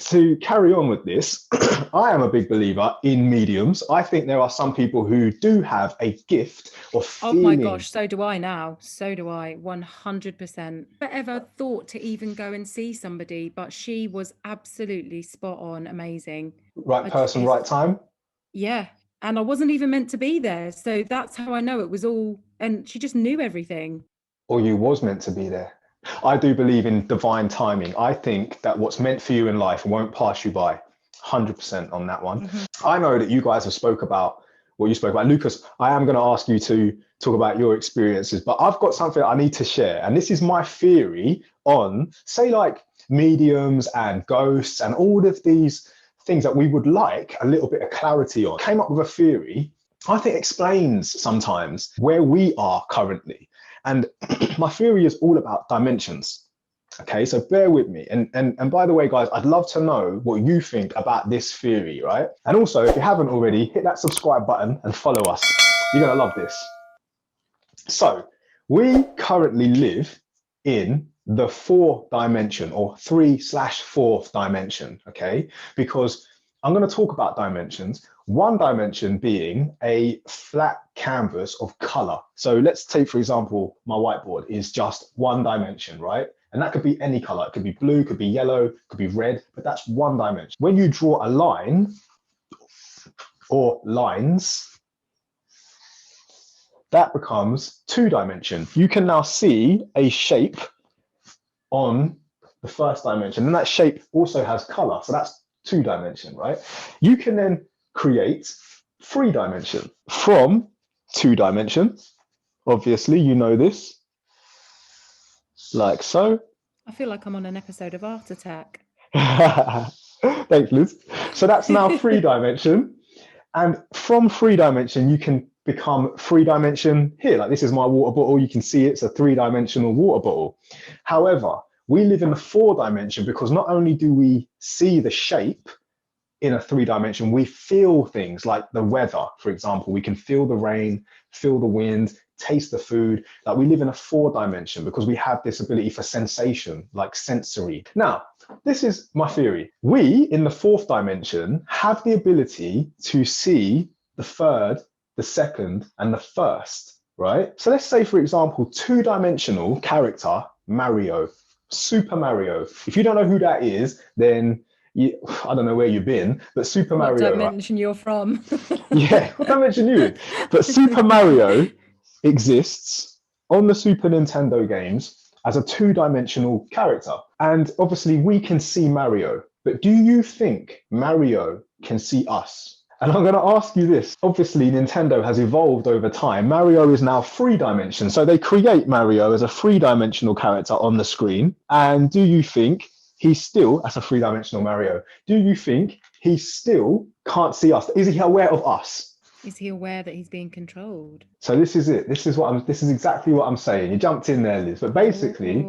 to carry on with this, I am a big believer in mediums. I think there are some people who do have a gift of Oh my feeling. gosh, so do I now. So do I, 100%. Never ever thought to even go and see somebody, but she was absolutely spot on, amazing. Right I person, right just, time. yeah. And I wasn't even meant to be there. So that's how I know it was all, and she just knew everything. Or you was meant to be there. I do believe in divine timing. I think that what's meant for you in life won't pass you by. 100% on that one. Mhm. I know that you guys have spoke about what you spoke about. Lucas, I am going to ask you to talk about your experiences, but I've got something I need to share. And this is my theory on, say, like mediums and ghosts and all of these things that we would like a little bit of clarity on. Came up with a theory I think explains sometimes where we are currently. And my theory is all about dimensions. Okay, so bear with me. And by the way, guys, I'd love to know what you think about this theory, right? And also, if you haven't already, hit that subscribe button and follow us. You're gonna love this. So we currently live in the fourth dimension or 3/4th dimension, okay? Because I'm going to talk about dimensions. One dimension being a flat canvas of color. So let's take, for example, my whiteboard is just one dimension, right? And that could be any color. It could be blue, could be yellow, could be red, but that's one dimension. When you draw a line or lines, that becomes two dimension. You can now see a shape on the first dimension, and that shape also has color. So that's two dimension, right? You can then create three dimension from two dimension. Obviously, you know this, like so. I feel like I'm on an episode of Art Attack. Thanks, Liz. So that's now three dimension. And from three dimension, you can become three dimension here. Like this is my water bottle. You can see it's a three-dimensional water bottle. However, we live in the four dimension because not only do we see the shape in a three dimension, we feel things like the weather, for example. We can feel the rain, feel the wind, taste the food. Like we live in a four dimension because we have this ability for sensation, like sensory. Now, this is my theory. We in the fourth dimension have the ability to see the third, the second, and the first, right? So let's say, for example, two-dimensional character, Mario, Super Mario. If you don't know who that is, then I don't know where you've been, but Super What Mario, right? dimension you're from? Yeah, what dimension you in? But Super Mario exists on the Super Nintendo games as a two-dimensional character. And obviously we can see Mario, but do you think Mario can see us? And I'm going to ask you this. Obviously, Nintendo has evolved over time. Mario is now three dimensions. So they create Mario as a three-dimensional character on the screen. And do you think he's still, as a three-dimensional Mario, do you think he still can't see us? Is he aware of us? Is he aware that he's being controlled? So this is it. This is exactly what I'm saying. You jumped in there, Liz. But basically,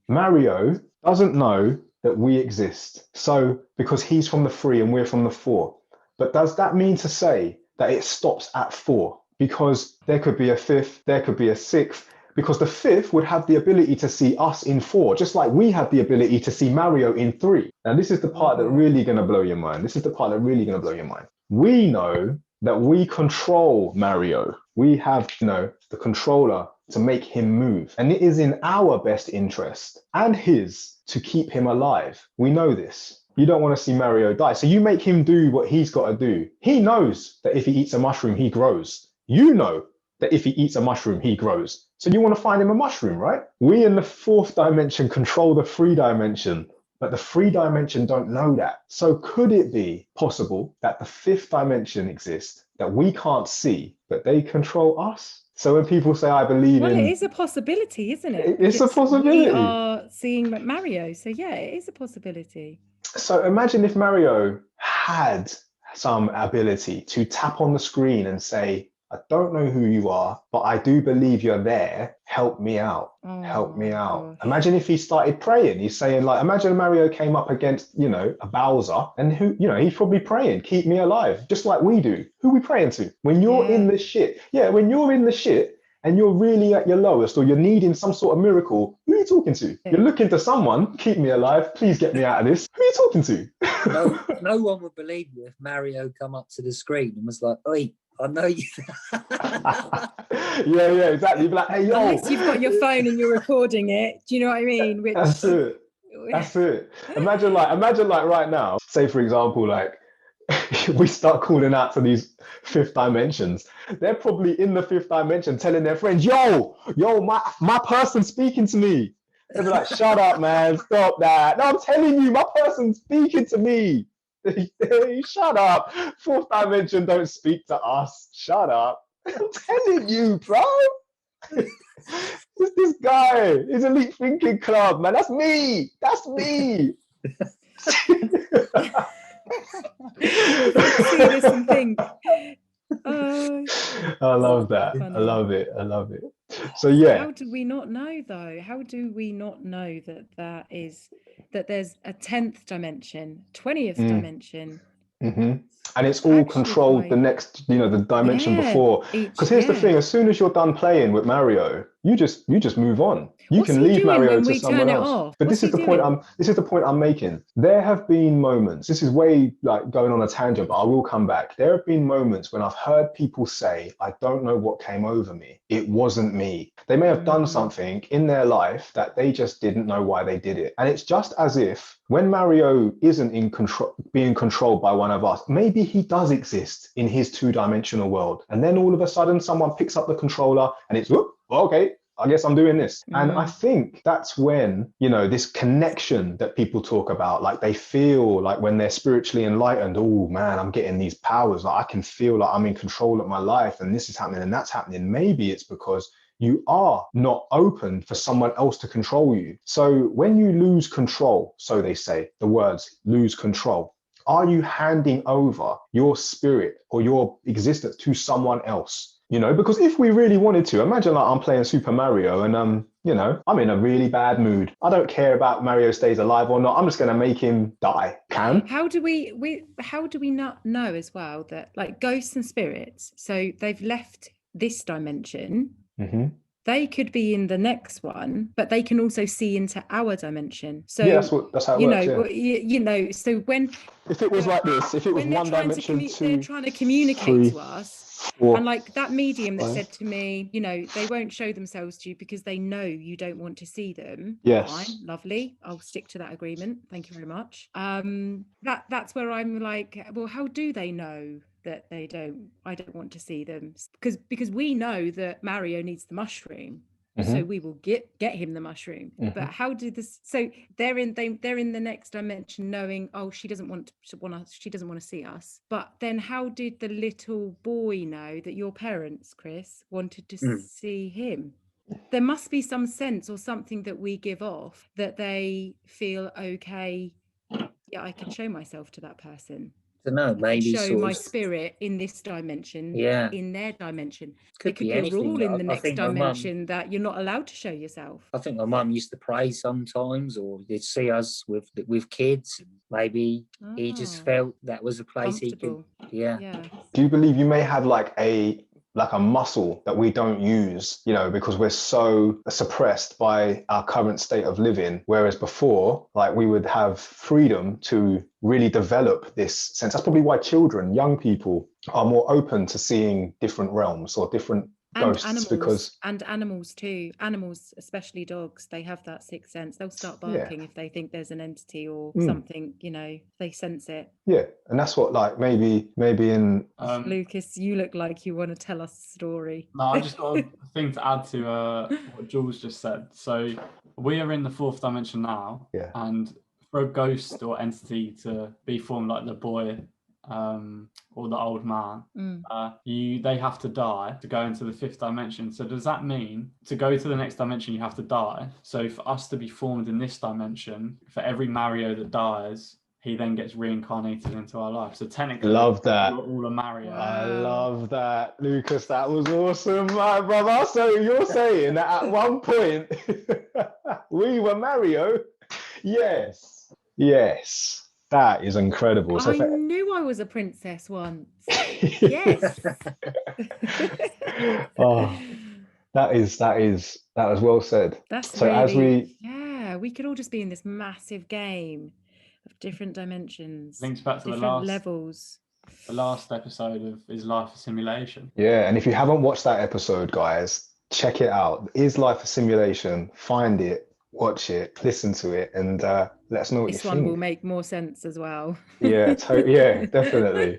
Mario doesn't know that we exist. So because he's from the three and we're from the four. But does that mean to say that it stops at four? Because there could be a fifth, there could be a sixth, because the fifth would have the ability to see us in four, just like we have the ability to see Mario in three. Now, this is the part that really going to blow your mind. This is the part that really going to blow your mind. We know that we control Mario. We have, the controller to make him move. And it is in our best interest and his to keep him alive. We know this. You don't want to see Mario die. So you make him do what he's got to do. He knows that if he eats a mushroom, he grows. You know that if he eats a mushroom, he grows. So you want to find him a mushroom, right? We in the fourth dimension control the three dimension, but the three dimension don't know that. So could it be possible that the fifth dimension exists that we can't see, but they control us? So when people say, I believe Well, in... it is a possibility, isn't it? It's a possibility. We are seeing Mario. So yeah, it is a possibility. So imagine if Mario had some ability to tap on the screen and say, I don't know who you are, but I do believe you're there. Help me out. Help me out. Gosh. Imagine if he started praying. He's saying, like, imagine Mario came up against, a Bowser, and he's probably praying, keep me alive, just like we do. Who are we praying to? When you're in the shit. Yeah, when you're in the shit and you're really at your lowest, or you're needing some sort of miracle, who are you talking to? You're looking to someone, keep me alive, please get me out of this. Who are you talking to? No one would believe you if Mario come up to the screen and was like, "Oi, I know you." yeah, exactly. You'd be like, hey, yo. Unless you've got your phone and you're recording it. Do you know what I mean? Which... That's it. Imagine like right now, say for example, like we start calling out to these fifth dimensions. They're probably in the fifth dimension telling their friends, yo, my person's speaking to me. They'll be like, shut up, man, stop that. No, I'm telling you, my person's speaking to me. Shut up. Fourth dimension don't speak to us. Shut up. I'm telling you, bro. It's this guy. His elite thinking club, man. That's me. See this and think. I love that. Funny. I love it. So yeah. How do we not know though? How do we not know that there's a 10th dimension, 20th dimension? Mm-hmm. And it's all controlled the next, the dimension before. Because here's the thing: as soon as you're done playing with Mario, you just move on. You can leave Mario to someone else. But this is the point I'm making. There have been moments. This is way like going on a tangent, but I will come back. There have been moments when I've heard people say, "I don't know what came over me. It wasn't me." They may have done something in their life that they just didn't know why they did it, and it's just as if when Mario isn't in control, being controlled by one of us, maybe he does exist in his two-dimensional world, and then all of a sudden someone picks up the controller and it's, whoop, okay, I guess I'm doing this. And I think that's when, this connection that people talk about, like they feel like when they're spiritually enlightened, oh man, I'm getting these powers, like I can feel like I'm in control of my life and this is happening and that's happening. Maybe it's because you are not open for someone else to control you. So when you lose control, so they say, the words lose control, are you handing over your spirit or your existence to someone else? Because if we really wanted to, imagine like I'm playing Super Mario and I'm in a really bad mood. I don't care about Mario stays alive or not. I'm just going to make him die. How do we not know as well that like ghosts and spirits, so they've left this dimension. Mm-hmm. They could be in the next one, but they can also see into our dimension. So yeah, that's how it works. So when if it was like this, if it was one dimension, they're trying to communicate to us, and like that medium that said to me, they won't show themselves to you because they know you don't want to see them. Yes, fine, lovely. I'll stick to that agreement. Thank you very much. That's where I'm like, well, how do they know that I don't want to see them? Because we know that Mario needs the mushroom, so we will get him the mushroom. But how do this? So they're in the next dimension, knowing, oh, she doesn't want to see us. But then how did the little boy know that your parents, Chris, wanted to see him? There must be some sense or something that we give off that they feel, okay, yeah, I can show myself to that person. I don't know, maybe show my spirit in this dimension, in their dimension. There could be a rule in the next dimension that you're not allowed to show yourself. I think my mum used to pray sometimes, or they'd see us with kids. Maybe he just felt that was a place he could. Yeah. Do you believe you may have like a muscle that we don't use, because we're so suppressed by our current state of living, whereas before, like we would have freedom to really develop this sense. That's probably why young people are more open to seeing different realms or different ghosts, and animals too. Animals, especially dogs, they have that sixth sense. They'll start barking if they think there's an entity or something, they sense it. Yeah, and that's what like maybe in Lucas, you look like you want to tell us a story. No, I just got a thing to add to what Jules just said. So we are in the fourth dimension now, and for a ghost or entity to be formed like the boy or the old man, they have to die to go into the fifth dimension. So does that mean to go to the next dimension you have to die? So for us to be formed in this dimension, for every Mario that dies, he then gets reincarnated into our life. So technically, love that. We're all a Mario. I love that, Lucas. That was awesome, my brother. So you're saying that at one point we were Mario? Yes. That is incredible. So I knew I was a princess once. Yes. That was well said. That's So really, as we we could all just be in this massive game of different dimensions, links back to different levels. The last episode of Is Life a Simulation? Yeah, and if you haven't watched that episode, guys, check it out. Is Life a Simulation? Find it, watch it, listen to it, and let us know what you think. This one will make more sense as well. Yeah, yeah, definitely.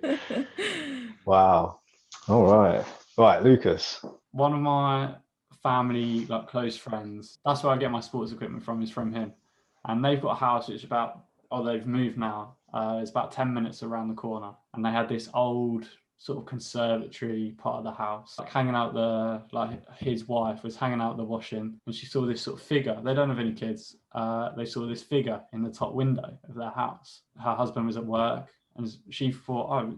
Wow. All right. Right, Lucas. One of my family, like close friends, that's where I get my sports equipment from, is from him. And they've got a house which is they've moved now. It's about 10 minutes around the corner. And they had this old sort of conservatory part of the house, like hanging out his wife was hanging out the washing, and she saw this sort of figure. They don't have any kids. They saw this figure in the top window of their house. Her husband was at work, and she thought, oh,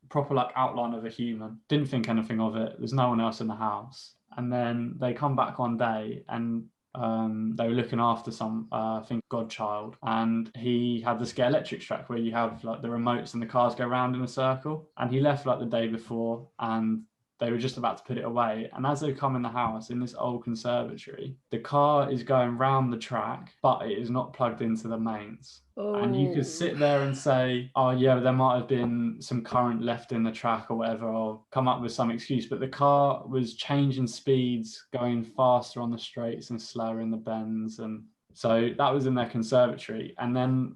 proper like outline of a human. Didn't think anything of it. There's no one else in the house. And then they come back one day, and they were looking after some, I think, godchild, and he had this Get Electric track where you have like the remotes and the cars go around in a circle. And he left like the day before, and they were just about to put it away. And as they come in the house in this old conservatory, the car is going round the track, but it is not plugged into the mains. Oh. And you could sit there and say, oh yeah, there might have been some current left in the track or whatever, or come up with some excuse. But the car was changing speeds, going faster on the straights and slower in the bends. And so that was in their conservatory. And then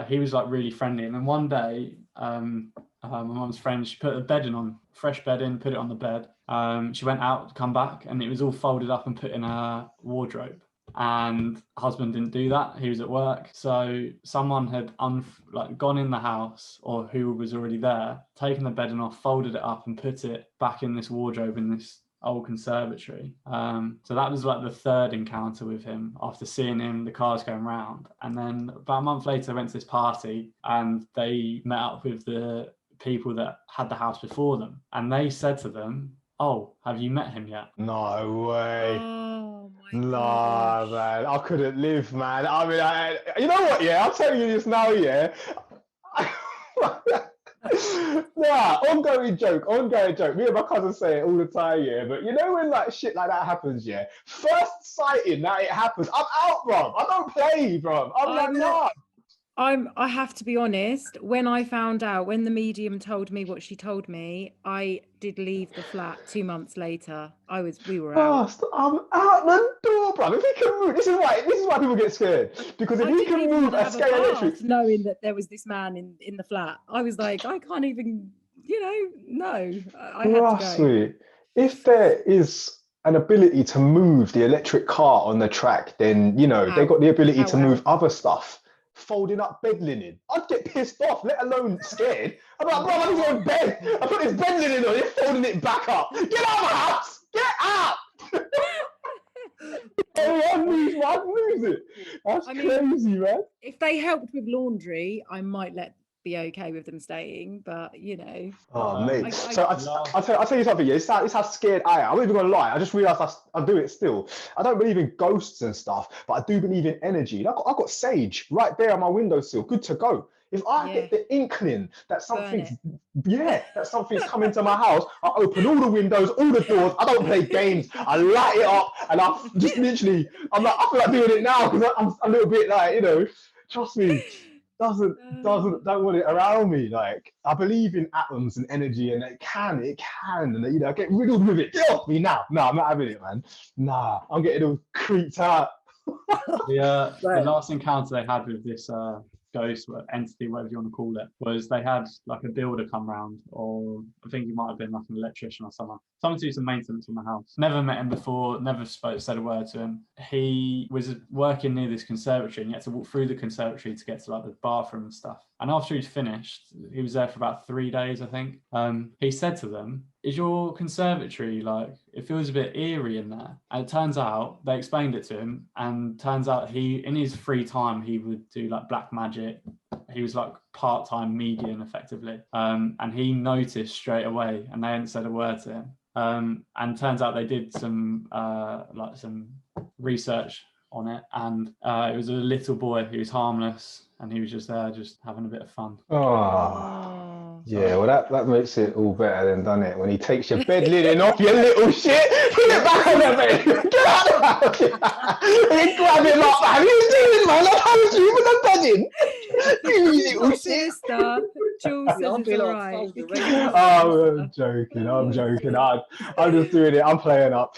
he was like really friendly. And then one day, my mum's friend, she put a fresh bed in, put it on the bed. She went out, come back, and it was all folded up and put in a wardrobe. And husband didn't do that. He was at work. So someone had gone in the house, or who was already there, taken the bedding off, folded it up and put it back in this wardrobe in this old conservatory. So that was like the third encounter with him after seeing him, the cars going round. And then about a month later, I went to this party, and they met up with the people that had the house before them. And they said to them, oh, have you met him yet? No way. Oh my Nah, man, I couldn't live, man. I mean, you know what? Yeah, I'll tell you this now. Yeah, nah, ongoing joke. Me and my cousin say it all the time. Yeah, but you know when like shit like that happens, yeah, first sighting that it happens, I'm out, bro. I don't play, bro. I'm like, nah. I have to be honest, when I found out, when the medium told me what she told me, I did leave the flat 2 months later. We were out. I'm out the door, bro. If he can move, this is why people get scared. Because if he can move a scale electric, knowing that there was this man in the flat, I was like, I can't even, no. I had to go. Me, if there is an ability to move the electric car on the track, then they got the ability to move other stuff. Folding up bed linen, I'd get pissed off, let alone scared. I'm like, bro, I'm in bed. I put this bed linen on, you're folding it back up. Get out of the house! Get out! I'd lose it. That's crazy, man. If they helped with laundry, I might be okay with them staying, but Oh, mate. I'll tell you something. Yeah, it's how scared I am. I'm not even gonna lie. I just realised I do it still. I don't believe in ghosts and stuff, but I do believe in energy. And I've got sage right there on my windowsill, good to go. If I get the inkling that something's coming to my house, I open all the windows, all the doors. I don't play games. I light it up, and I just literally, I feel like doing it now because I'm a little bit like, trust me. Don't want it around me. Like, I believe in atoms and energy, and it can, and get riddled with it. Get off me now. No, I'm not having it, man. Nah, I'm getting all creeped out. The last encounter they had with this ghost entity, whatever you want to call it, was they had like a builder come round, or I think he might have been like an electrician or someone to do some maintenance on the house. Never met him before, never said a word to him. He was working near this conservatory, and he had to walk through the conservatory to get to like the bathroom and stuff. And after he'd finished, he was there for about 3 days, I think. He said to them, is your conservatory, like, it feels a bit eerie in there? And it turns out, they explained it to him, and turns out in his free time, he would do like black magic. He was like part-time medium, effectively. And he noticed straight away, and they hadn't said a word to him. And turns out they did some research on it, and it was a little boy who was harmless, and he was just there, just having a bit of fun. Oh, Yeah, well, that makes it all better then, doesn't it? When he takes your bed linen off your little shit, put it back on the bed. Get out of the house. And then grab it like, man, you doing, man? I told you, but I'm buzzing. You little shit. Jules says it's all right. Oh, I'm joking. I'm just doing it. I'm playing up.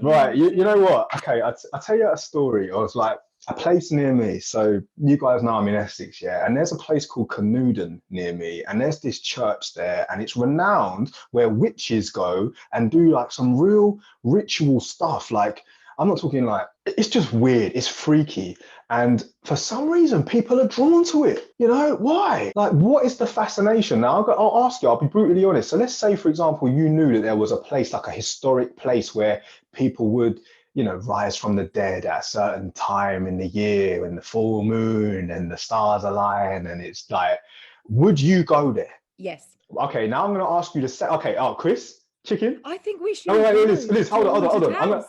Right, you know what? Okay, I'll tell you a story of like a place near me. So you guys know I'm in Essex, yeah? And there's a place called Canewdon near me. And there's this church there, and it's renowned where witches go and do like some real ritual stuff. Like, I'm not talking like, it's just weird. It's freaky. And for some reason, people are drawn to it. You know, why? Like, what is the fascination? Now, I'll ask you, I'll be brutally honest. So let's say, for example, you knew that there was a place, like a historic place where people would, you know, rise from the dead at a certain time in the year when the full moon and the stars align. And it's like, would you go there? Yes. Okay, now I'm going to ask you to say, okay, Chris, chicken? I think we should. Oh, wait, Liz, hold on.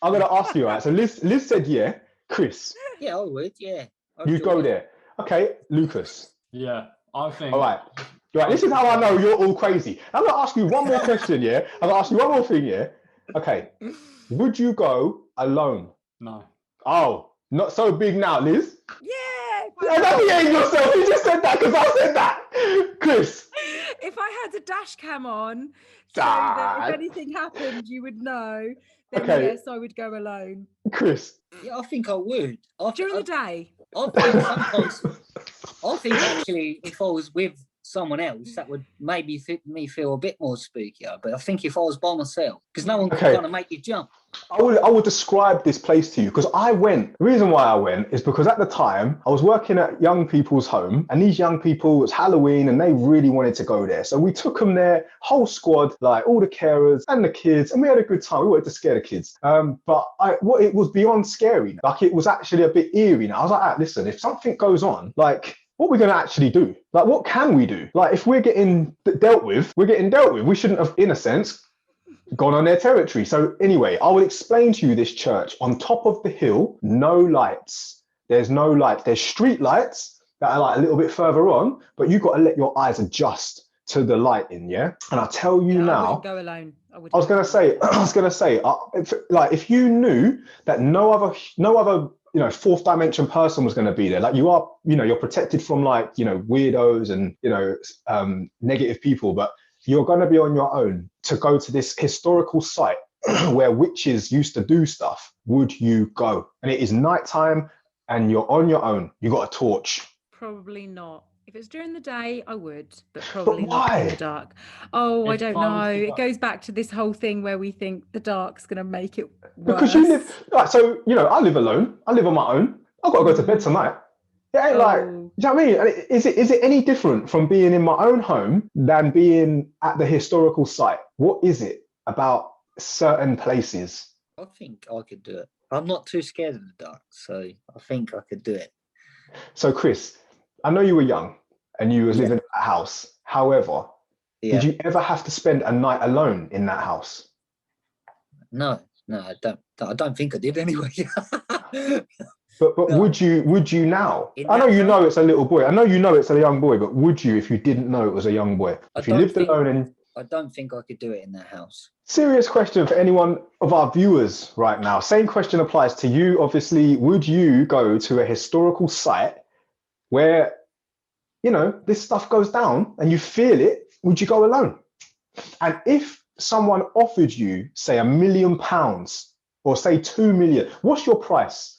I'm going to ask you, right? So Liz said, yeah. Chris? Yeah, I would, yeah. You go there. Okay, Lucas? Yeah, I think... All right, this is how I know you're all crazy. I'm going to ask you one more question, yeah? I'm going to ask you one more thing, yeah? Okay, would you go alone? No. Oh, not so big now, Liz? Yeah! Don't behave yourself, you just said that because I said that. Chris? If I had a dash cam on, so that if anything happened, you would know, then yes, I would go alone. Chris? Yeah, I think I would. During the day? I think sometimes, I think actually if I was with someone else, that would maybe me feel a bit more spookier. But I think if I was by myself, because no one can kind of make you jump. I would describe this place to you because I went. The reason why I went is because at the time I was working at young people's home, and these young people, it was Halloween and they really wanted to go there. So we took them there, whole squad, like all the carers and the kids, and we had a good time. We wanted to scare the kids. But it was beyond scary. Like, it was actually a bit eerie. Now I was like, listen, if something goes on, like, what are we going to actually do? Like, what can we do? Like, if we're getting dealt with, we're getting dealt with. We shouldn't have, in a sense, gone on their territory. So anyway, I will explain to you this church. On top of the hill, no lights. There's no light. There's street lights that are like a little bit further on, but you've got to let your eyes adjust to the lighting, yeah? And I tell you now... I wouldn't go alone. I was going to say, if you knew that no other fourth dimension person was going to be there, like you are, you're protected from like, weirdos and, negative people, but you're going to be on your own to go to this historical site where witches used to do stuff. Would you go? And it is nighttime and you're on your own. You got a torch. Probably not. If it's during the day, I would, but probably not in the dark. Oh, I don't know. It goes back to this whole thing where we think the dark's going to make it worse. Because you live, so, I live alone. I live on my own. I've got to go to bed tonight. It ain't like, do you know what I mean? Is it any different from being in my own home than being at the historical site? What is it about certain places? I think I could do it. I'm not too scared of the dark, so I think I could do it. So, Chris, I know you were young and you was living in a house. However, did you ever have to spend a night alone in that house? No, I don't think I did anyway. But no. Would you now? I know it's a little boy. I know it's a young boy, but would you if you didn't know it was a young boy? If you lived alone and... I don't think I could do it in that house. Serious question for anyone of our viewers right now. Same question applies to you, obviously. Would you go to a historical site where, this stuff goes down and you feel it? Would you go alone? And if someone offered you, say, £1 million or say 2 million, what's your price?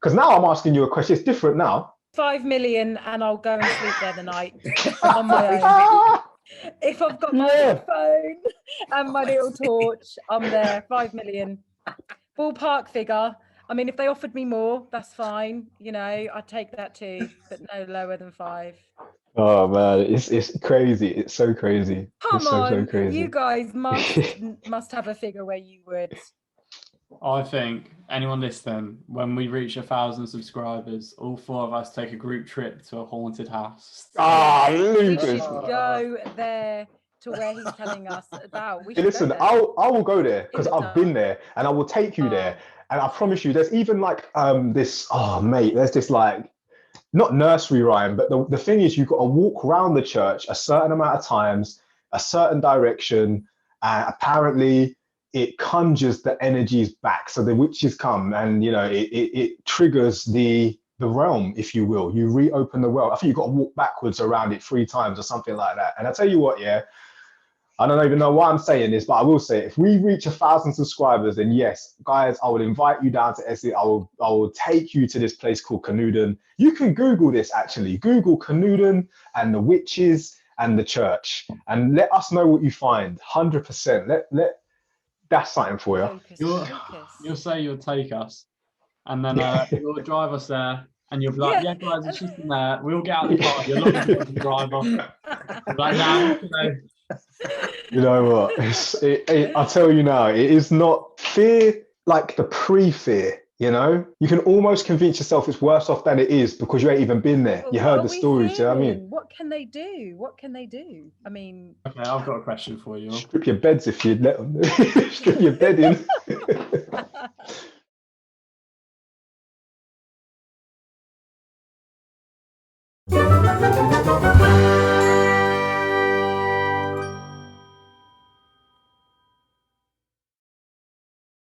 Because now I'm asking you a question. It's different now. 5 million and I'll go and sleep there the night on my own. If I've got my phone and my little torch, I'm there. 5 million. Ballpark figure. I mean, if they offered me more, that's fine. I'd take that too, but no lower than 5. Oh man, it's crazy. It's so crazy. Come on, so crazy. You guys must have a figure where you would. I think anyone listening, when we reach 1,000 subscribers, all 4 of us take a group trip to a haunted house. Lucas. We should go there to where he's telling us about. Listen, I will go there because I've been there, and I will take you there. And I promise you, there's even like there's this like not nursery rhyme, but the thing is, you've got to walk around the church a certain amount of times, a certain direction, and apparently it conjures the energies back. So the witches come, and it triggers the realm, if you will. You reopen the world. I think you've got to walk backwards around it 3 times or something like that. And I tell you what, I don't even know why I'm saying this, but I will say it. If we reach 1,000 subscribers, then yes, guys, I will invite you down to Essex. I will take you to this place called Canewdon. You can Google this, actually. Google Canewdon and the witches and the church, and let us know what you find. 100%. That's something for you. You'll say you'll take us, and then you'll drive us there, and you'll be like, yeah, guys, it's just in there. We'll get out of the car. You're not going to drive off. Like, now, you know what? I'll tell you now, it is not fear like the pre-fear. You can almost convince yourself it's worse off than it is because you ain't even been there. You heard the stories. You know what I mean? What can they do? I mean, okay, I've got a question for you. Strip your beds if you'd let them. Strip your bed in.